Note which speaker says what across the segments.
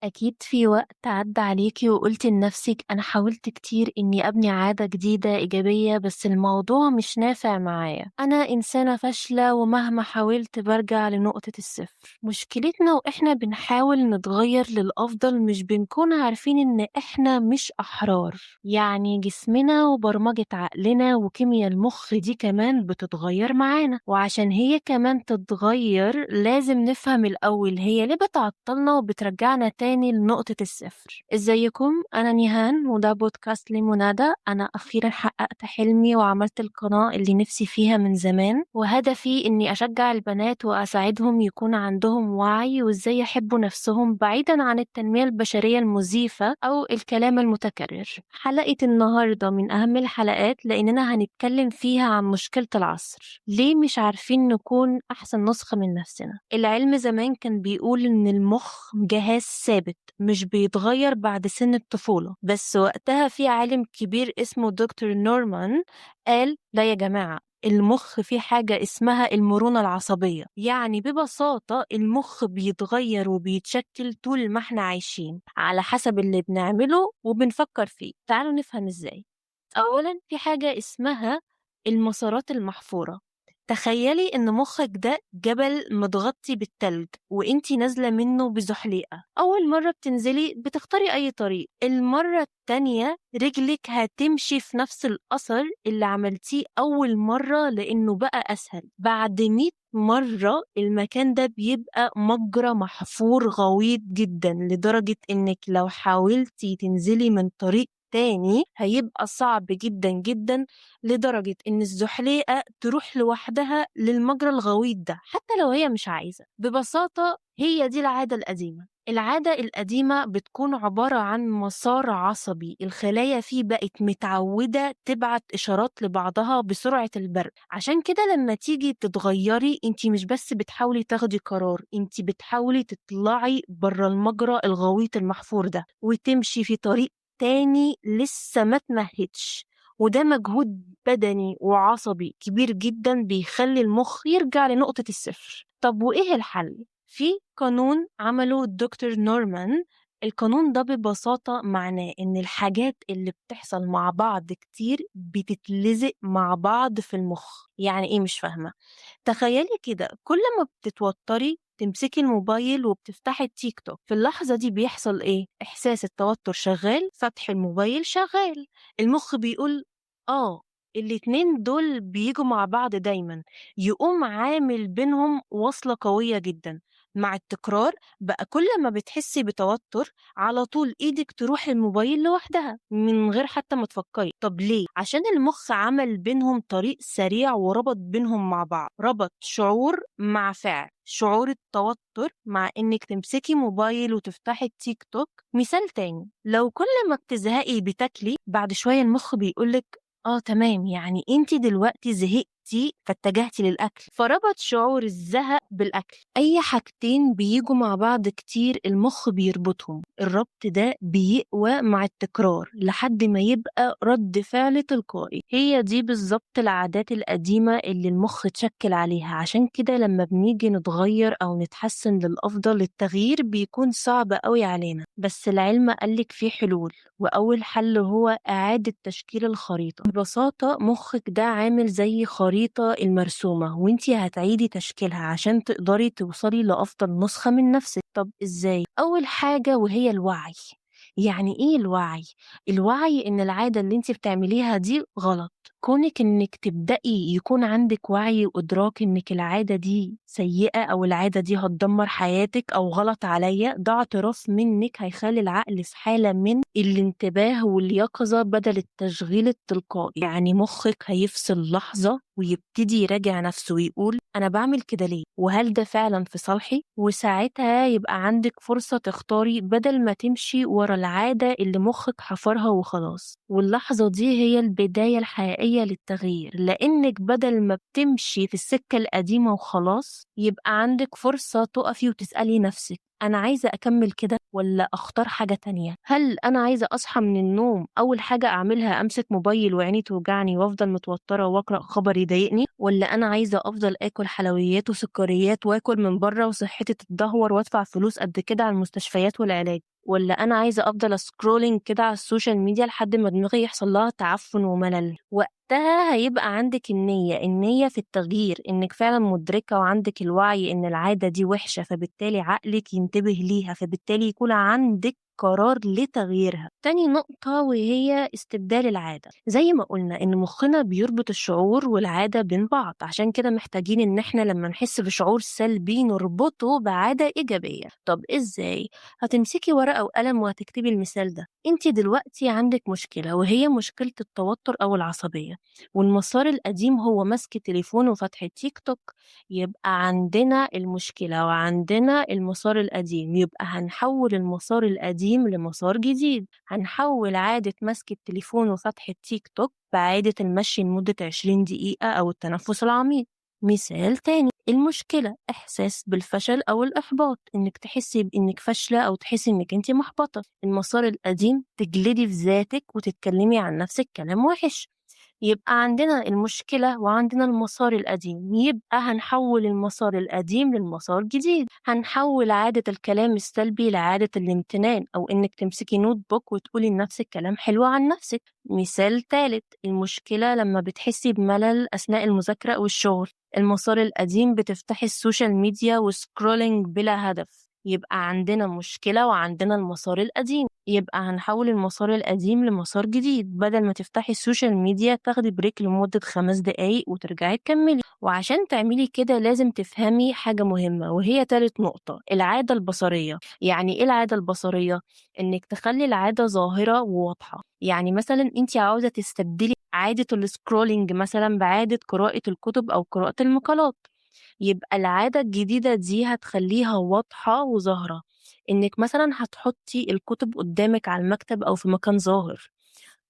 Speaker 1: أكيد في وقت عدى عليكي وقلتي لنفسك أنا حاولت كتير إني أبني عادة جديدة إيجابية بس الموضوع مش نافع معايا. أنا إنسانة فاشلة ومهما حاولت برجع لنقطة الصفر. مشكلتنا وإحنا بنحاول نتغير للأفضل مش بنكون عارفين إن إحنا مش أحرار، يعني جسمنا وبرمجة عقلنا وكيمياء المخ دي كمان بتتغير معانا، وعشان هي كمان تتغير لازم نفهم الأول هي ليه بتعطلنا وبترجعنا تاني لنقطة الصفر. ازيكم؟ أنا نيهان وده بودكاست لمنادى. أنا أخيرا حققت حلمي وعملت القناة اللي نفسي فيها من زمان، وهدفي إني أشجع البنات وأساعدهم يكون عندهم وعي وإزاي يحبوا نفسهم بعيدا عن التنمية البشرية المزيفة أو الكلام المتكرر. حلقة النهاردة من أهم الحلقات لأننا هنتكلم فيها عن مشكلة العصر، ليه مش عارفين نكون أحسن نسخة من نفسنا. العلم زمان كان بيقول إن المخ جهاز ثابت مش بيتغير بعد سن الطفولة، بس وقتها في عالم كبير اسمه دكتور نورمان قال لا يا جماعة، المخ فيه حاجة اسمها المرونة العصبية، يعني ببساطة المخ بيتغير وبيتشكل طول ما احنا عايشين على حسب اللي بنعمله وبنفكر فيه. تعالوا نفهم ازاي. أولا في حاجة اسمها المسارات المحفورة. تخيلي إن مخك ده جبل متغطي بالتلج وإنتي نازلة منه بزحليقة. أول مرة بتنزلي بتختاري أي طريق، المرة التانية رجلك هتمشي في نفس الأثر اللي عملتيه أول مرة لأنه بقى أسهل. بعد 100 مرة المكان ده بيبقى مجرى محفور غويط جدا لدرجة إنك لو حاولتي تنزلي من طريق تاني هيبقى صعب جدا جدا، لدرجة إن الزحليقة تروح لوحدها للمجرى الغويط ده حتى لو هي مش عايزة. ببساطة هي دي العادة القديمة. العادة القديمة بتكون عبارة عن مسار عصبي الخلايا فيه بقت متعودة تبعت إشارات لبعضها بسرعة البرق. عشان كده لما تيجي تتغيري انتي مش بس بتحاولي تاخدي قرار، انتي بتحاولي تطلعي بره المجرى الغويط المحفور ده وتمشي في طريق تاني لسه ما تمهدش. وده مجهود بدني وعصبي كبير جدا بيخلي المخ يرجع لنقطة الصفر. طب وإيه الحل؟ في قانون عمله الدكتور نورمان. القانون ده ببساطة معناه إن الحاجات اللي بتحصل مع بعض كتير بتتلزق مع بعض في المخ. يعني إيه؟ مش فاهمة. تخيلي كده كل ما بتتوتري تمسكي الموبايل وبتفتحي التيك توك، في اللحظة دي بيحصل ايه؟ احساس التوتر شغال، فتح الموبايل شغال. المخ بيقول اه، الاتنين دول بيجوا مع بعض دايما، يقوم عامل بينهم وصلة قوية جدا. مع التكرار بقى كل ما بتحسي بتوتر على طول ايدك تروح الموبايل لوحدها من غير حتى ما تفكري. طب ليه؟ عشان المخ عمل بينهم طريق سريع وربط بينهم مع بعض، ربط شعور مع فعل. شعور التوتر مع انك تمسكي موبايل وتفتحي التيك توك. مثال تاني، لو كل ما بتزهقي بتاكلي بعد شوية المخ بيقولك اه تمام، يعني انتي دلوقتي زهقتي فاتجهتي للأكل، فربط شعور الزهق بالأكل. أي حاجتين بيجوا مع بعض كتير المخ بيربطهم، الربط ده بيقوى مع التكرار لحد ما يبقى رد فعل تلقائي. هي دي بالظبط العادات القديمة اللي المخ اتشكل عليها. عشان كده لما بنيجي نتغير أو نتحسن للأفضل التغيير بيكون صعب قوي علينا، بس العلم قالك فيه حلول. وأول حل هو إعادة تشكيل الخريطة. ببساطة مخك ده عامل زي خريطة المرسومة وانتي هتعيدي تشكيلها عشان تقدري توصلي لأفضل نسخة من نفسك. طب إزاي؟ أول حاجة وهي الوعي. يعني إيه الوعي؟ الوعي إن العادة اللي انتي بتعمليها دي غلط. كونك إنك تبدأي يكون عندك وعي وإدراك إنك العادة دي سيئة أو العادة دي هتدمر حياتك أو غلط عليا، ده اعتراف منك هيخلي العقل في حالة من الانتباه واليقظة بدل التشغيل التلقائي. يعني مخك هيفصل لحظة ويبتدي يراجع نفسه ويقول أنا بعمل كده ليه؟ وهل ده فعلا في صالحي؟ وساعتها يبقى عندك فرصة تختاري بدل ما تمشي ورا العادة اللي مخك حفرها وخلاص. واللحظة دي هي البداية الحقيقية للتغيير، لأنك بدل ما بتمشي في السكة القديمة وخلاص يبقى عندك فرصة تقفي وتسألي نفسك أنا عايزة أكمّل كده والّا أختار حاجة تانية؟ هل أنا عايزة أصحى من النوم أول حاجة أعملها أمسك موبايل وعيني توجعني وأفضل متوتّرة وأقرأ خبر يضايقني، والّا أنا عايزة أفضل آكل حلويات وسكريات وآكل من برّه وصحّتي تتدهور وأدفع فلوس قد كده على المستشفيات والعلاج، والّا أنا عايزة أفضل scrolling كده على السوشيال ميديا لحد ما دماغي يحصل لها تعفُّن وملل؟ وقتها هيبقى عندِك النية في التغيير، إنِّك فعلًا مُدركة وعندِك الوعي إن العادة دي وِحشة، فبالتالي عقلِك ينتبه ليها، فبالتالي يكون عندِك قرار لتغييرها. تاني نقطة وهي استبدال العادة، زي ما قُلنا إن مُخّنا بيربط الشعور والعادة بين بعض، عشان كده محتاجين إن إحنا لمّا نحس بشعور سلبي نربطه بعادة إيجابية. طَب إزاي؟ هتمسكي ورقة وقلم وهتكتبي المثال ده. أنتِ دلوقتي عندِك مشكلة وهي مشكلة التوتر أو العصبية، والمسار القديم هو مسك التليفون وفتح التيك توك، يبقى عندنا المشكلة وعندنا المسار القديم، يبقى هنحوّل المسار القديم لمسار جديد، هنحوّل عادة مسك التليفون وفتح التيك توك بعادة المشي لمدة 20 دقيقة أو التنفس العميق. مثال تاني، المشكلة إحساس بالفشل أو الإحباط، إنِّك تحسّي بإنِّك فاشلة أو تحسّي إنِّك أنتِ محبطة. المسار القديم تجلدي في ذاتِك وتتكلّمي عن نَفْسِك كلام وِحِش. يبقى عندنا المشكلة وعندنا المسار القديم، يبقى هنحوّل المسار القديم للمسار جديد، هنحوّل عادة الكلام السلبي لعادة الامتنان أو إنِّك تمسكي notebook وتقولي لنَفْسِك كلام حلو عن نَفْسِك. مثال تالت، المشكلة لمّا بتحسّي بملل أثناء المذاكرة أو الشغل، المسار القديم بتفتحي السوشيال ميديا وscrolling بلا هدف، يبقى عندنا مشكلة وعندنا المسار القديم، يبقى هنحوّل المسار القديم لمسار جديد، بدل ما تفتحي السوشيال ميديا تاخدي break لمدة 5 دقايق وترجعي تكمّلي. وعشان تعملي كده لازم تفهمي حاجة مهمة وهي تالت نقطة، العادة البصرية. يعني إيه العادة البصرية؟ إنِّك تخلّي العادة ظاهرة وواضحة، يعني مثلًا أنتِ عاوزة تستبدلي عادة الscrolling مثلًا بعادة قراءة الكتب أو قراءة المقالات، يبقى العادة الجديدة دي هتخلّيها واضحة وظاهرة، إنِّك مثلًا هتحطّي الكتب قدّامِك على المكتب أو في مكان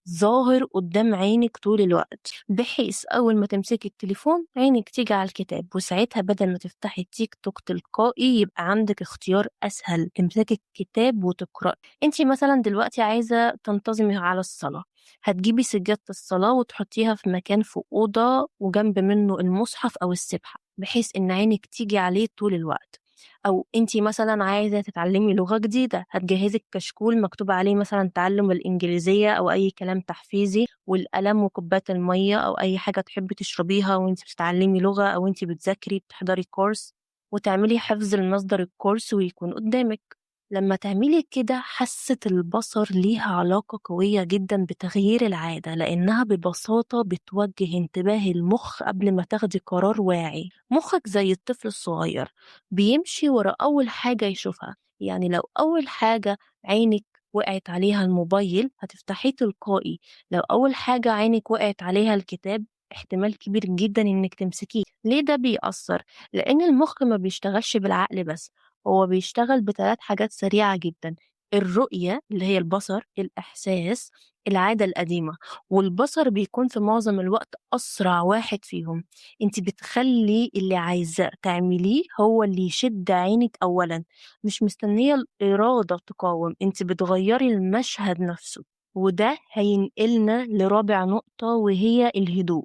Speaker 1: ظاهر قدّام عينِك طول الوقت، بحيث أول ما تمسكي التليفون عينِك تيجي على الكتاب، وساعتها بدل ما تفتحي التيك توك تلقائي يبقى عندِك اختيار أسهل، تمسكي الكتاب وتقرأي. أنتِ مثلًا دلوقتي عايزة تنتظمي على الصلاة، هتجيبي سجادة الصلاة وتحطيها في مكان في أوضة وجنب منه المصحف أو السبحة، بحيث إن عينِك تيجي عليه طول الوقت. أو أنتِ مثلًا عايزة تتعلمي لغة جديدة، هتجهّزي الكشكول مكتوب عليه مثلًا تعلُّم الإنجليزية أو أي كلام تحفيزي والقلم وكوباية المَيّة أو أي حاجة تحبّي تشربيها وأنتِ بتتعلمي لغة أو أنتِ بتذاكري بتحضري course وتعملي حفظ لمصدر الcourse ويكون قدّامِك. لمّا تعملي كده حاسة البصر ليها علاقة قوية جدًا بتغيير العادة، لإنها ببساطة بتوجّه انتباه المُخ قبل ما تاخدي قرار واعي. مُخِّك زي الطفل الصغير بيمشي ورا أول حاجة يشوفها، يعني لو أول حاجة عينِك وقعت عليها الموبايل هتفتحيه تلقائي، لو أول حاجة عينِك وقعت عليها الكتاب احتمال كبير جدًا إنِّك تمسكيه. ليه ده بيأثّر؟ لإن المُخ ما بيشتغلش بالعقل بس، هو بيشتغل ب3 حاجات سريعة جدًا، الرؤية اللي هي البصر، الإحساس، العادة القديمة، والبصر بيكون في معظم الوقت أسرع واحد فيهم. أنتِ بتخلّي اللي عايزاه تعمليه هو اللي يشد عينِك أولًا، مش مستنية الإرادة تقاوم، أنتِ بتغيّري المشهد نفسه، وده هينقلنا لرابع نقطة وهي الهدوء.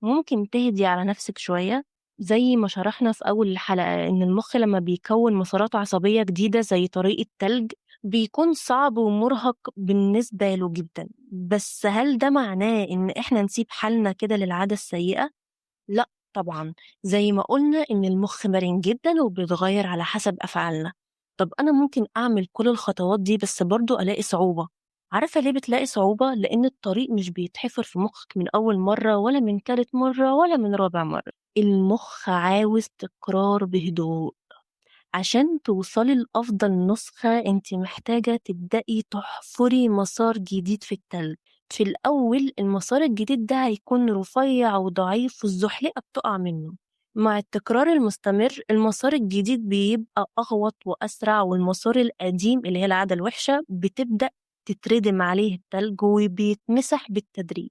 Speaker 1: ممكن تهدي على نفسِك شوية، زي ما شرحنا في أول الحلقة إن المُخ لمّا بيكوّن مسارات عصبية جديدة زي طريق التلج، بيكون صعب ومُرهق بالنسبة له جدًا، بس هل ده معناه إن إحنا نسيب حالنا كده للعادة السيئة؟ لأ طبعًا، زي ما قُلنا إن المُخ مرن جدًا وبيتغيّر على حسب أفعالنا. طَب أنا ممكن أعمل كل الخطوات دي بس برضه ألاقي صعوبة، عارفة ليه بتلاقي صعوبة؟ لإن الطريق مش بيتحفر في مُخِّك من أول مرّة ولا من تالت مرّة ولا من رابع مرّة، المُخ عاوز تكرار بهدوء. عشان توصلي لأفضل نسخة أنتِ محتاجة تبدئي تحفري مسار جديد في التلج. في الأول المسار الجديد ده هيكون رفيع وضعيف والزحلقة بتقع منه. مع التكرار المستمر المسار الجديد بيبقى أغوط وأسرع والمسار القديم اللي هي العادة الوحشة بتبدأ تتردم عليه التلج وبيتمسح بالتدريج.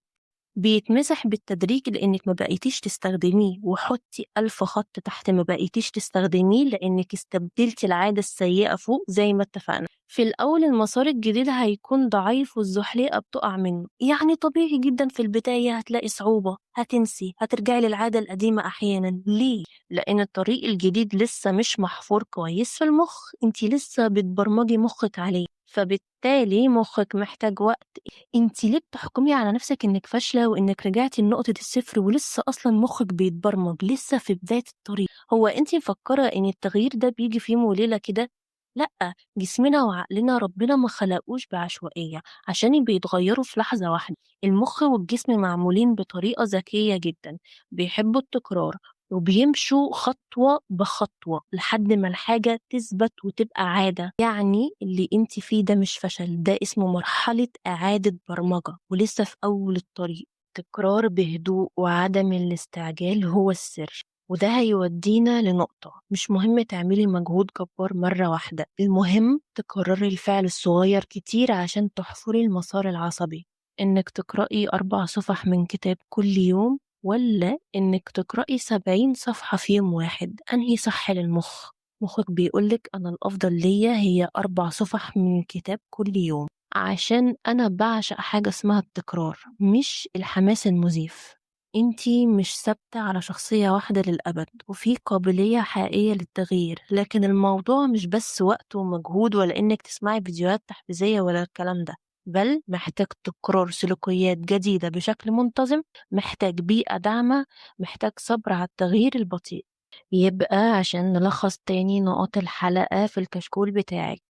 Speaker 1: بيتمسح بالتدريج لإنِّك ما بقيتيش تستخدميه، وحُطّي 1000 خط تحت ما بقيتيش تستخدميه لإنِّك استبدلتِ العادة السيئة فوق زي ما اتفقنا. في الأول المسار الجديد هيكون ضعيف والزحليقة بتُقع منه، يعني طبيعي جدًا في البداية هتلاقي صعوبة، هتنسي، هترجعي للعادة القديمة أحيانًا. ليه؟ لإن الطريق الجديد لسه مش محفور كويس في المُخ، أنتِ لسه بتبرمجي مُخِّك عليه، فبالتالي مُخِّك محتاج وقت. أنتِ ليه بتحكمي على نفسِك إنِّك فاشلة وإنِّك رجعتِ لنقطة الصفر ولسه أصلًا مُخِّك بيتبرمج، لسه في بداية الطريق؟ هو أنتِ مفكّرة إن التغيير ده بييجي في يوم وليلة كده؟ لأ، جسمنا وعقلنا ربنا ما خلقوش بعشوائية عشان بيتغيّروا في لحظة واحدة. المُخ والجسم معمولين بطريقة ذكية جدًا، بيحبّوا التكرار وبيمشوا خطوة بخطوة لحد ما الحاجة تثبت وتبقى عادة. يعني اللي أنتِ فيه ده مش فشل، ده اسمه مرحلة إعادة برمجة ولسه في أول الطريق. تكرار بهدوء وعدم الاستعجال هو السر، وده هيودينا لنقطة: مش مهم تعملي مجهود جبار مرة واحدة، المهم تكرري الفعل الصغير كتير عشان تحفري المسار العصبي. إنك تقرأي 4 صفح من كتاب كل يوم ولا إنك تقرأي 70 صفحة في يوم واحد، أنهي صح للمخ؟ مخك بيقولك أنا الأفضل ليا هي 4 صفح من كتاب كل يوم، عشان أنا بعشق حاجة اسمها التكرار مش الحماس المزيف. انتي مش ثابتة على شخصية واحدة للأبد، وفي قابلية حقيقية للتغيير، لكن الموضوع مش بس وقت ومجهود ولا إنك تسمعي فيديوهات تحفيزية ولا الكلام ده، بل محتاج تكرار سلوكيات جديدة بشكل منتظم، محتاج بيئة داعمة، محتاج صبر على التغيير البطيء. يبقى عشان نلخص تاني نقاط الحلقة في الكشكول بتاعك: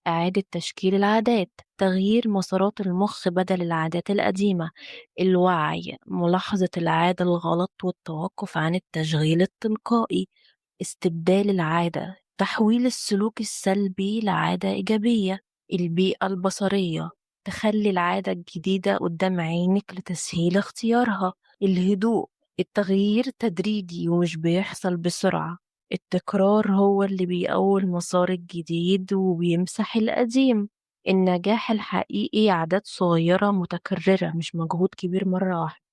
Speaker 1: إعادة تشكيل العادات، تغيير مسارات المخ بدل العادات القديمة، الوعي، ملاحظة العادة الغلط والتوقف عن التشغيل التلقائي، استبدال العادة، تحويل السلوك السلبي لعادة إيجابية، البيئة البصرية، تخلي العادة الجديدة قدام عينك لتسهيل اختيارها، الهدوء، التغيير تدريجي ومش بيحصل بسرعة، التكرار هو اللي بيقوي المسار الجديد وبيمسح القديم. النجاح الحقيقي عادات صغيرة متكررة مش مجهود كبير مرة واحدة.